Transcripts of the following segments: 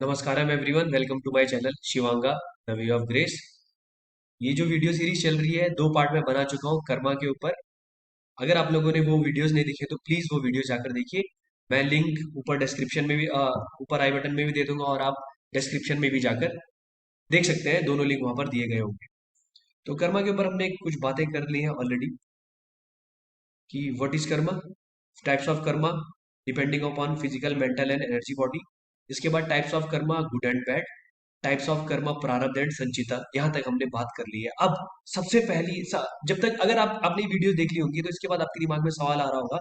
नमस्कारम everyone, welcome to my channel Shivanga the way of grace. ये जो video series चल रही है, दो पार्ट में बना चुका हूँ कर्मा के ऊपर। अगर आप लोगों ने वो वीडियोस नहीं देखे तो प्लीज वो वीडियो जाकर देखिए। मैं लिंक ऊपर डिस्क्रिप्शन में भी ऊपर आई बटन में भी दे दूंगा, और आप डिस्क्रिप्शन में भी जाकर देख सकते हैं। दोनों लिंक वहां पर दिए गए होंगे। तो कर्मा के ऊपर हमने कुछ बातें कर ली हैं ऑलरेडी कि what is Karma, types of Karma depending upon physical, mental and energy body. इसके बाद types of Karma good and bad, types of Karma प्रारब्ध एंड संचिता। यहाँ तक हमने बात कर ली है। अब सबसे जब तक अगर आप अपनी वीडियो देख ली होंगी तो इसके बाद आपके दिमाग में सवाल आ रहा होगा,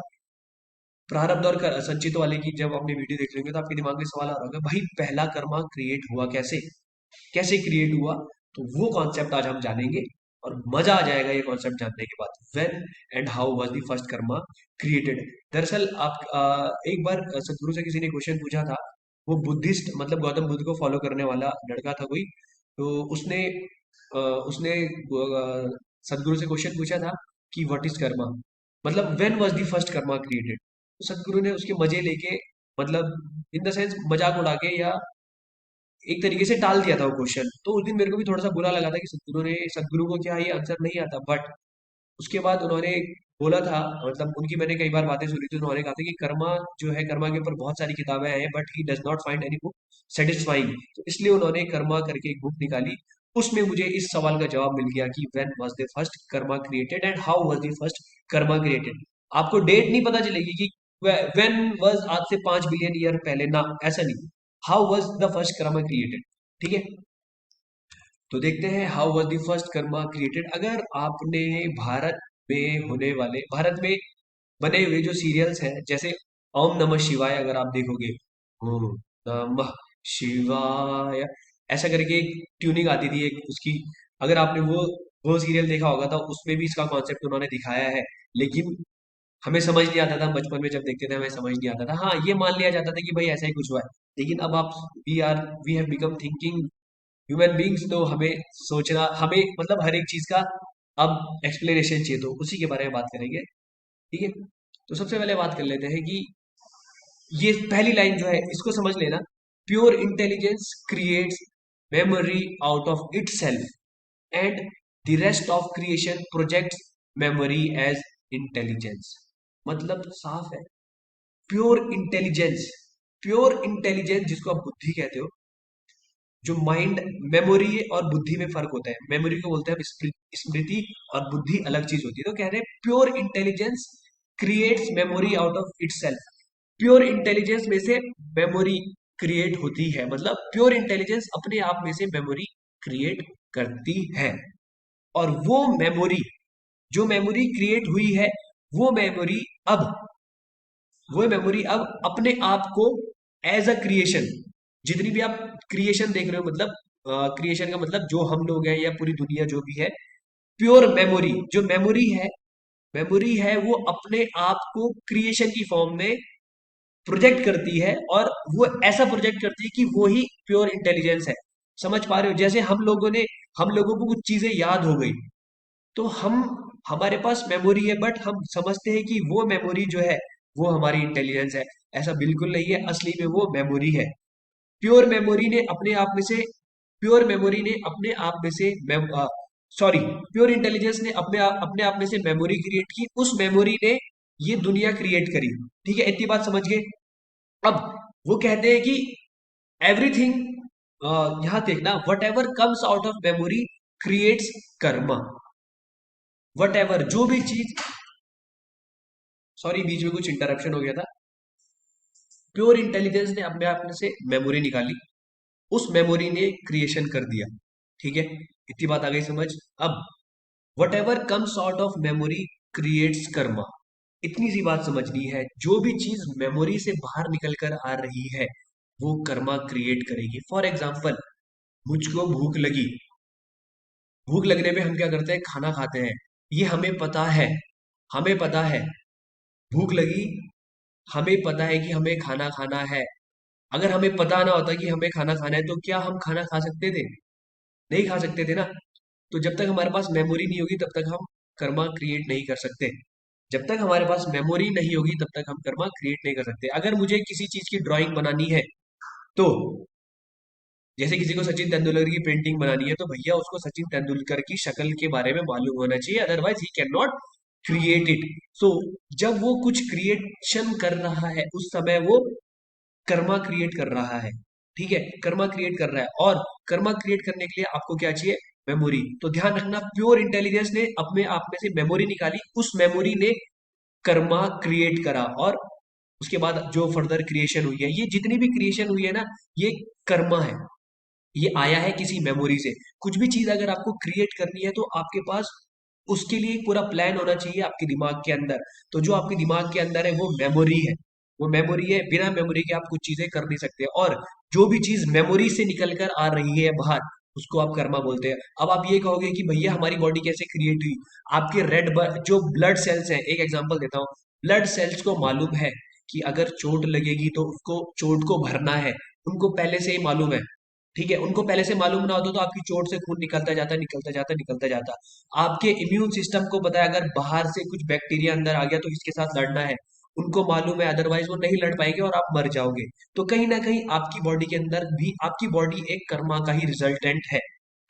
प्रारब्ध और संचित वाले की जब आपने वीडियो देख लेंगे तो आपके दिमाग में सवाल आ रहा होगा, भाई पहला कर्मा क्रिएट हुआ कैसे, कैसे क्रिएट हुआ। तो वो कॉन्सेप्ट आज हम जानेंगे और मजा आ जाएगा ये कॉन्सेप्ट जानने के बाद। When and how was the first Karma created. दरअसल आप एक बार सदगुरु से किसी ने क्वेश्चन पूछा था। वो बुद्धिस्ट, मतलब गौतम बुद्ध को फॉलो करने वाला लड़का था कोई। तो उसने सदगुरु से क्वेश्चन पूछा था कि व्हाट इज कर्मा, मतलब when was the first Karma created. तो सदगुरु ने उसके मजे लेके, मतलब इन द सेंस मजाक उड़ा के, या एक तरीके से टाल दिया था वो क्वेश्चन। तो उस दिन मेरे को भी थोड़ा सा बुरा लगा था कि सदगुरु को क्या ये आंसर नहीं आता। बट उसके बाद उन्होंने बोला था, मतलब उनकी मैंने कई बार बातें सुनी थी, तो उन्होंने कहा था कि कर्मा जो है, कर्मा के ऊपर बहुत सारी किताबें आई हैं but he does not find any book satisfying. तो इसलिए उन्होंने कर्मा करके एक बुक निकाली। उसमें मुझे इस सवाल का जवाब मिल गया कि when was the first Karma created and how was the first Karma created. आपको डेट नहीं पता चलेगी कि व्हेन वाज, आज से 5 बिलियन ईयर पहले ना, ऐसा नहीं। How was the first Karma created. ठीक है, तो देखते हैं how was the first Karma created. अगर आपने भारत में होने वाले, भारत में बने हुए जो सीरियल्स हैं, जैसे ओम नमः शिवाय, अगर आप देखोगे, ओम नमः शिवाय, ऐसा करके एक ट्यूनिंग आती थी एक उसकी। अगर आपने वो सीरियल देखा होगा तो उसमें भी इसका कॉन्सेप्ट उन्होंने दिखाया है। लेकिन हमें समझ नहीं आता था बचपन में, जब देखते थे हमें समझ नहीं आता था। हाँ, ये मान लिया जाता था कि भाई ऐसा ही कुछ हुआ है। लेकिन अब आप, we have become thinking human beings, तो हमें सोचना, हमें मतलब हर एक चीज का अब एक्सप्लेनेशन चाहिए, तो उसी के बारे में बात करेंगे। ठीक है, तो सबसे पहले बात कर लेते हैं कि ये पहली लाइन जो है इसको समझ लेना। Pure intelligence creates memory out of itself and the rest of creation projects memory as intelligence. मतलब साफ है, प्योर इंटेलिजेंस, प्योर इंटेलिजेंस जिसको आप बुद्धि कहते हो, जो माइंड, मेमोरी और बुद्धि में फर्क होता है। मेमोरी को बोलते हैं हम स्मृति, और बुद्धि अलग चीज होती है। तो कह रहे हैं pure intelligence creates memory out of itself. Pure intelligence में से मेमोरी क्रिएट होती है, मतलब प्योर इंटेलिजेंस अपने आप में से मेमोरी क्रिएट करती है। और जो मेमोरी क्रिएट हुई है, वो मेमोरी अब वो मेमोरी अब अपने आप को एज अ क्रिएशन, जितनी भी आप क्रिएशन देख रहे हो, मतलब क्रिएशन का मतलब जो हम लोग हैं या पूरी दुनिया जो भी है, प्योर मेमोरी, जो मेमोरी है वो अपने आप को क्रिएशन की फॉर्म में प्रोजेक्ट करती है। और वो ऐसा प्रोजेक्ट करती है कि वो ही प्योर इंटेलिजेंस है। समझ पा रहे हो? जैसे हम लोगों को कुछ चीजें याद हो गई, तो हमारे पास मेमोरी है, बट हम समझते हैं कि वो मेमोरी जो है वो हमारी इंटेलिजेंस है। ऐसा बिल्कुल नहीं है, असली में वो मेमोरी है। प्योर मेमोरी ने अपने आप में से प्योर मेमोरी ने अपने आप में से सॉरी प्योर इंटेलिजेंस ने अपने आप में से मेमोरी क्रिएट की। उस मेमोरी ने ये दुनिया क्रिएट करी। ठीक है, इतनी बात समझ गए। अब वो कहते हैं कि एवरीथिंग, यहां देखना, what ever comes out of memory creates Karma. What ever, जो भी चीज, सॉरी बीच में कुछ इंटरप्शन हो गया था। प्योर इंटेलिजेंस ने अपने आप में से मेमोरी निकाली, उस मेमोरी ने क्रिएशन कर दिया। ठीक है, इतनी बात आ गई समझ। अब what ever comes out of memory creates Karma. इतनी सी बात समझनी है, जो भी चीज मेमोरी से बाहर निकल कर आ रही है वो कर्मा क्रिएट करेगी। फॉर एग्जाम्पल, मुझको भूख लगी, भूख लगने पे हम क्या करते हैं, खाना खाते हैं। ये हमें पता है, हमें पता है भूख लगी, हमें पता है कि हमें खाना खाना है। अगर हमें पता ना होता कि हमें खाना खाना है तो क्या हम खाना खा सकते थे? नहीं खा सकते थे ना। तो जब तक हमारे पास मेमोरी नहीं होगी तब तक हम कर्मा क्रिएट नहीं कर सकते। जब तक हमारे पास मेमोरी नहीं होगी तब तक हम कर्मा क्रिएट नहीं कर सकते। अगर मुझे किसी चीज की ड्राइंग बनानी है, तो जैसे किसी को सचिन तेंदुलकर की पेंटिंग बनानी है तो भैया उसको सचिन तेंदुलकर की शक्ल के बारे में मालूम होना चाहिए, otherwise he can not create it. So जब वो कुछ क्रिएशन कर रहा है उस समय वो कर्मा क्रिएट कर रहा है। ठीक है, कर्मा क्रिएट कर रहा है, और कर्मा क्रिएट करने के लिए आपको क्या चाहिए? मेमोरी। तो ध्यान रखना, प्योर इंटेलिजेंस ने अपने आप में से मेमोरी निकाली, उस मेमोरी ने कर्मा क्रिएट करा, और उसके बाद जो फर्दर क्रिएशन हुई है, ये जितनी भी क्रिएशन हुई है ना, ये कर्मा है। ये आया है किसी मेमोरी से। कुछ भी चीज अगर आपको क्रिएट करनी है तो आपके पास उसके लिए एक पूरा प्लान होना चाहिए आपके दिमाग के अंदर। तो जो आपके दिमाग के अंदर है वो मेमोरी है, वो मेमोरी है। बिना मेमोरी के आप कुछ चीजें कर नहीं सकते, और जो भी चीज मेमोरी से निकल कर आ रही है बाहर, उसको आप कर्मा बोलते हैं। अब आप ये कहोगे कि भैया हमारी बॉडी कैसे क्रिएट हुई? आपके रेड जो ब्लड सेल्स हैं, एक एग्जांपल देता हूँ। ब्लड सेल्स को मालूम है कि अगर चोट लगेगी तो उसको चोट को भरना है, उनको पहले से ही मालूम है। ठीक है, उनको पहले से मालूम ना होता तो आपकी चोट से खून निकलता जाता, निकलता जाता, निकलता जाता। आपके इम्यून सिस्टम को पता है अगर बाहर से कुछ बैक्टीरिया अंदर आ गया तो इसके साथ लड़ना है, उनको मालूम है, अदरवाइज वो नहीं लड़ पाएंगे और आप मर जाओगे। तो कहीं ना कहीं आपकी बॉडी के अंदर भी, आपकी बॉडी एक कर्मा का ही रिजल्टेंट है,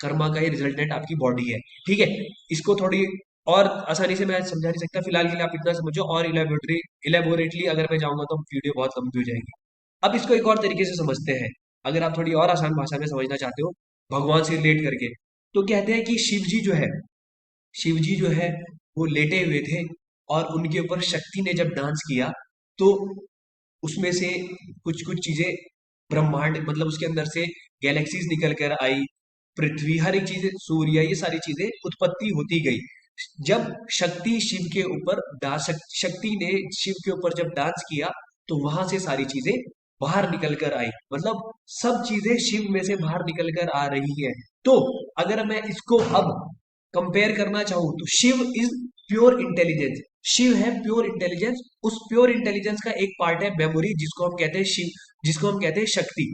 कर्मा का ही रिजल्टेंट आपकी बॉडी है। ठीक है, इसको थोड़ी और आसानी से मैं समझा नहीं सकता, फिलहाल के लिए आप इतना समझो, और इलेबोरेटली अगर मैं जाऊंगा तो वीडियो बहुत लंबी हो जाएगी। अब इसको एक और तरीके से समझते हैं, अगर आप थोड़ी और आसान भाषा में समझना चाहते हो, भगवान से रिलेट करके। तो कहते हैं कि शिव जी जो है वो लेटे हुए थे, और उनके ऊपर शक्ति ने जब डांस किया तो उसमें से कुछ कुछ चीजें, ब्रह्मांड मतलब उसके अंदर से गैलेक्सीज निकल कर आई, पृथ्वी, हर एक चीज, सूर्य, ये सारी चीजें उत्पत्ति होती गई। जब शक्ति शिव के ऊपर डांस शक्ति ने शिव के ऊपर जब डांस किया तो वहां से सारी चीजें बाहर निकल कर आई, मतलब सब चीजें शिव में से बाहर निकल कर आ रही है। तो अगर मैं इसको अब कंपेयर करना चाहूं तो Shiv is pure intelligence. Shiv है प्योर इंटेलिजेंस, उस प्योर इंटेलिजेंस का एक पार्ट है मेमोरी, जिसको हम कहते हैं शिव, जिसको हम कहते हैं शक्ति।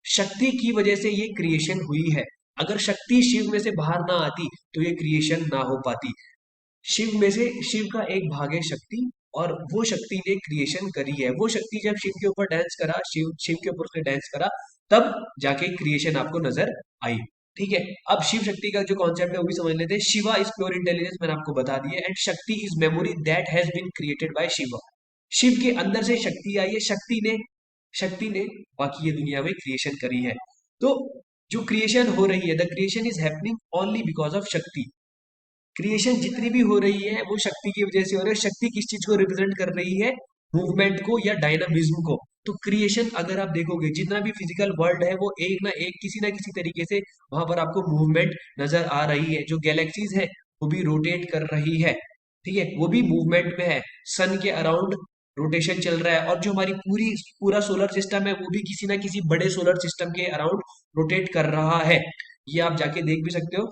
शक्ति की वजह से ये क्रिएशन हुई है। अगर शक्ति शिव में से बाहर ना आती तो ये क्रिएशन ना हो पाती। शिव में से, शिव का एक भाग है शक्ति, और वो शक्ति ने क्रिएशन करी है। वो शक्ति जब शिव के ऊपर डांस करा, शिव शिव के ऊपर उसने डांस करा, तब जाके क्रिएशन आपको नजर आई। ठीक है, अब शिव शक्ति का जो कॉन्सेप्ट है वो भी समझ लेते हैं। शिवा इज प्योर इंटेलिजेंस, मैंने आपको बता दिया, and Shakti is memory that has been created by Shiva. Shiv के अंदर से शक्ति आई है, शक्ति ने बाकी ये दुनिया में क्रिएशन करी है। तो जो क्रिएशन हो रही है, the creation is happening only because of शक्ति। क्रिएशन जितनी भी हो रही है वो शक्ति की वजह से हो रही है। शक्ति किस चीज को रिप्रेजेंट कर रही है? मूवमेंट को या डायनामिज्म को। तो क्रिएशन अगर आप देखोगे, जितना भी फिजिकल वर्ल्ड है वो एक ना किसी तरीके से वहां पर आपको मूवमेंट नजर आ रही है। जो गैलेक्सीज है वो भी रोटेट कर रही है, ठीक है, वो भी मूवमेंट में है, सन के अराउंड रोटेशन चल रहा है। और जो हमारी पूरा सोलर सिस्टम है वो भी किसी ना किसी बड़े सोलर सिस्टम के अराउंड रोटेट कर रहा है। ये आप जाके देख भी सकते हो,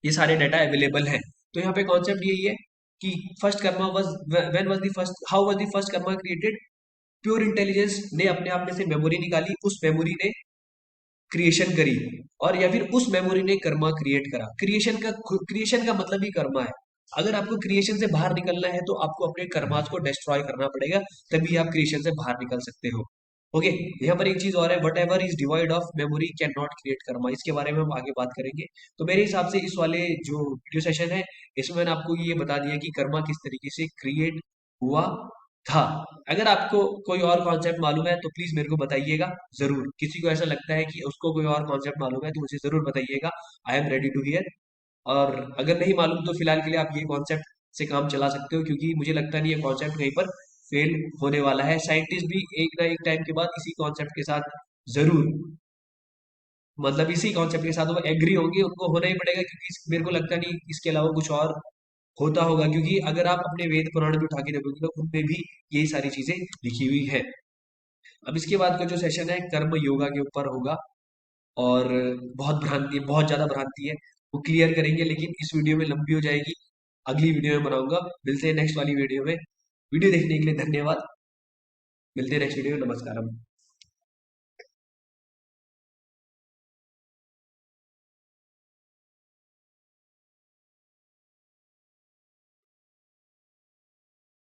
ये सारे डाटा अवेलेबल हैं। तो यहाँ पे कॉन्सेप्ट यही है कि first Karma was, when was the first, how was the first Karma created? Pure intelligence ने अपने आप में से मेमोरी निकाली, उस मेमोरी ने क्रिएशन करी, और या फिर उस मेमोरी ने कर्मा क्रिएट करा। क्रिएशन का मतलब ही कर्मा है। अगर आपको क्रिएशन से बाहर निकलना है तो आपको अपने कर्मास को डिस्ट्रॉय करना पड़ेगा, तभी आप क्रिएशन से बाहर निकल सकते हो। ओके, यहाँ पर एक चीज और है, what ever is divide of memory can not create Karma. इसके बारे में हम आगे बात करेंगे। तो मेरे हिसाब से इस वाले जो वीडियो सेशन है, इसमें मैंने आपको ये बता दिया कि कर्मा किस तरीके से क्रिएट हुआ था। अगर आपको कोई और कॉन्सेप्ट मालूम है तो प्लीज मेरे को बताइएगा जरूर। किसी को ऐसा लगता है कि उसको कोई और कॉन्सेप्ट मालूम है तो मुझे जरूर बताइएगा, I am ready to hear. और अगर नहीं मालूम तो फिलहाल के लिए आप ये कॉन्सेप्ट से काम चला सकते हो, क्योंकि मुझे लगता नहीं ये कॉन्सेप्ट कहीं पर फेल होने वाला है। साइंटिस्ट भी एक ना एक टाइम के बाद इसी कॉन्सेप्ट के साथ जरूर, मतलब इसी कॉन्सेप्ट के साथ वो एग्री होंगे, उनको होना ही पड़ेगा, क्योंकि मेरे को लगता नहीं इसके अलावा कुछ और होता होगा। क्योंकि अगर आप अपने वेद पुराण भी उठा के देखोगे तो उनमें भी यही सारी चीजें लिखी हुई है। अब इसके बाद का जो सेशन है कर्म योगा के ऊपर होगा, और बहुत ज्यादा भ्रांति है, वो क्लियर करेंगे, लेकिन इस वीडियो में लंबी हो जाएगी, अगली वीडियो में बनाऊंगा। मिलते हैं नेक्स्ट वाली वीडियो में। वीडियो देखने के लिए धन्यवाद, मिलते हैं नेक्स्ट वीडियो में, नमस्कार।